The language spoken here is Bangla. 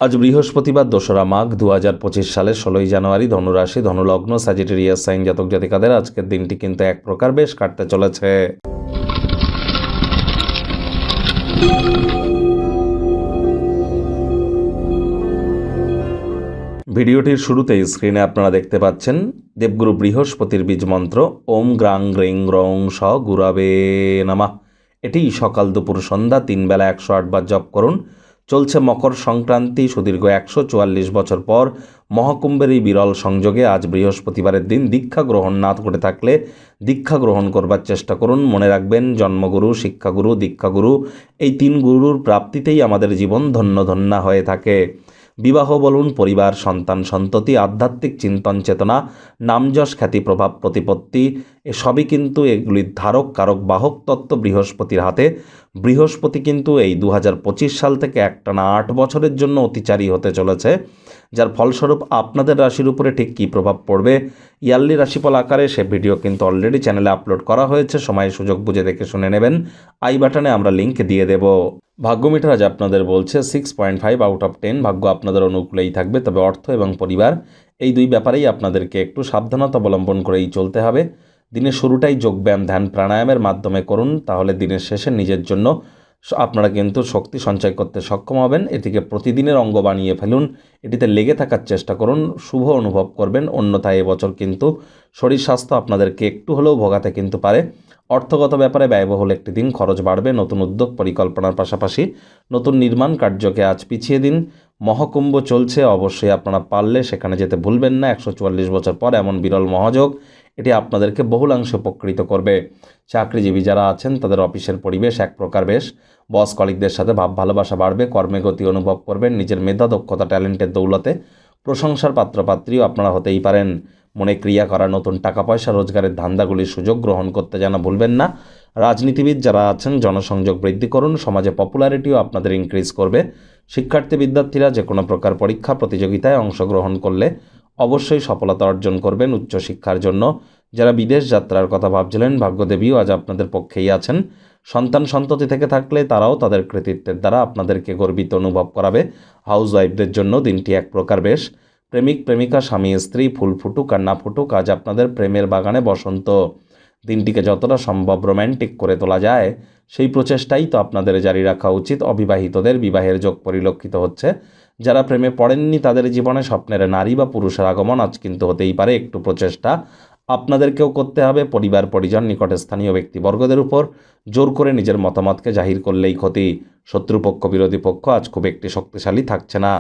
আজ বৃহস্পতিবার ২রা মাঘ ২০২৫ সালের ১৬ই জানুয়ারি। ধনুরাশি, ধনুলগ্ন, স্যাজিটেরিয়াস সাইন জাতক জাতিকাদের আজকের দিনটি কিন্তু এক প্রকার বেশ কাটতে চলেছে। ভিডিওটির শুরুতেই স্ক্রিনে আপনারা দেখতে পাচ্ছেন দেবগুরু বৃহস্পতির বীজ মন্ত্র ওম গ্রাং গ্রিং গ্রং স গুরাবে নমঃ। এটি সকাল দুপুর সন্ধ্যা ৩ বেলা ১০৮ বার জপ করুন। চলছে মকর সংক্রান্তি। সুদীর্ঘ ১৪৪ বছর পর মহাকুম্ভের এই বিরল সংযোগে আজ বৃহস্পতিবারের দিন দীক্ষা গ্রহণ না করে থাকলে দীক্ষা গ্রহণ করবার চেষ্টা করুন। মনে রাখবেন, জন্মগুরু, শিক্ষাগুরু, দীক্ষাগুরু এই ৩ গুরুর প্রাপ্তিতেই আমাদের জীবন ধন্য ধন্যা হয়ে থাকে। বিবাহ বলুন, পরিবার, সন্তান সন্ততি, আধ্যাত্মিক চিন্তন চেতনা, নামযশ, খ্যাতি, প্রভাব, প্রতিপত্তি এসবই কিন্তু এগুলির ধারক কারক বাহক তত্ত্ব বৃহস্পতির হাতে। বৃহস্পতি কিন্তু এই ২০২৫ সাল থেকে একটানা ৮ বছরের জন্য অতিচারী হতে চলেছে, যার ফলস্বরূপ আপনাদের রাশির উপরে ঠিক কী প্রভাব পড়বে ইয়ারলি রাশিফল আকারে সে ভিডিও কিন্তু অলরেডি চ্যানেলে আপলোড করা হয়েছে। সময় সুযোগ বুঝে দেখে শুনে নেবেন। আই বাটনে আমরা লিঙ্ক দিয়ে দেব। ভাগ্য মিটার আজ আপনাদের বলছে 6.5 আউট অফ 10। ভাগ্য আপনাদের অনুকূলেই থাকবে, তবে অর্থ এবং পরিবার এই দুই ব্যাপারেই আপনাদেরকে একটু সাবধানতা অবলম্বন করেই চলতে হবে। দিনের শুরুটাই যোগব্যায়াম, ধ্যান, প্রাণায়ামের মাধ্যমে করুন, তাহলে দিনের শেষে নিজের জন্য আপনারা কিন্তু শক্তি সঞ্চয় করতে সক্ষম হবেন। এটিকে প্রতিদিনের অঙ্গ বানিয়ে ফেলুন, এটিতে লেগে থাকার চেষ্টা করুন, শুভ অনুভব করবেন। অন্যথায় এবছর কিন্তু শরীর স্বাস্থ্য আপনাদেরকে একটু হলেও ভোগাতে কিন্তু পারে। অর্থগত ব্যাপারে ব্যয়বহুল একটি দিন, খরচ বাড়বে। নতুন উদ্যোগ পরিকল্পনার পাশাপাশি নতুন নির্মাণ কার্যকে আজ পিছিয়ে দিন। মহাকুম্ভ চলছে, অবশ্যই আপনারা পারলে সেখানে যেতে ভুলবেন না। ১৪৪ বছর পর এমন বিরল মহাযোগ, এটি আপনাদেরকে বহুলাংশে উপকৃত করবে। চাকরিজীবী যারা আছেন তাদের অফিসের পরিবেশ এক প্রকার বেশ। বস কলিগদের সাথে ভাব ভালোবাসা বাড়বে। কর্মে গতি অনুভব করবেন। নিজের মেধা, দক্ষতা, ট্যালেন্টের দৌলতে প্রশংসার পাত্রপাত্রীও আপনারা হতেই পারেন। মনে ক্রিয়া করা, নতুন টাকা পয়সা রোজগারের ধান্দাগুলির সুযোগ গ্রহণ করতে যেন ভুলবেন না। রাজনীতিবিদ যারা আছেন জনসংযোগ বৃদ্ধি করুন। সমাজে পপুলারিটিও আপনাদের ইনক্রিজ করবে। শিক্ষার্থী বিদ্যার্থীরা যে কোনো প্রকার পরীক্ষা প্রতিযোগিতায় অংশগ্রহণ করলে অবশ্যই সফলতা অর্জন করবেন। উচ্চশিক্ষার জন্য যারা বিদেশ যাত্রার কথা ভাবছিলেন, ভাগ্যদেবীও আজ আপনাদের পক্ষেই আছেন। সন্তান সন্ততি থেকে থাকলে তারাও তাদের কৃতিত্বের দ্বারা আপনাদেরকে গর্বিত অনুভব করাবে। হাউস ওয়াইফদের জন্য দিনটি এক প্রকার বেশ। প্রেমিক প্রেমিকা, স্বামী স্ত্রী, ফুল ফুটুক আর না ফুটুক, আজ আপনাদের প্রেমের বাগানে বসন্ত। দিনটিকে যতটা সম্ভব রোম্যান্টিক করে তোলা যায় সেই প্রচেষ্টাই তো আপনাদের জারি রাখা উচিত। অবিবাহিতদের বিবাহের যোগ পরিলক্ষিত হচ্ছে। যারা প্রেমে পড়েননি তাদের জীবনে স্বপ্নের নারী বা পুরুষের আগমন আজ কিন্তু হতেই পারে। একটু প্রচেষ্টা আপনাদেরকেও করতে হবে। পরিবার পরিজন, নিকটে স্থানীয় ব্যক্তিবর্গদের উপর জোর করে নিজের মতামতকে জাহির করলেই ক্ষতি। শত্রুপক্ষ বিরোধী পক্ষ আজ খুব একটি শক্তিশালী থাকছে না।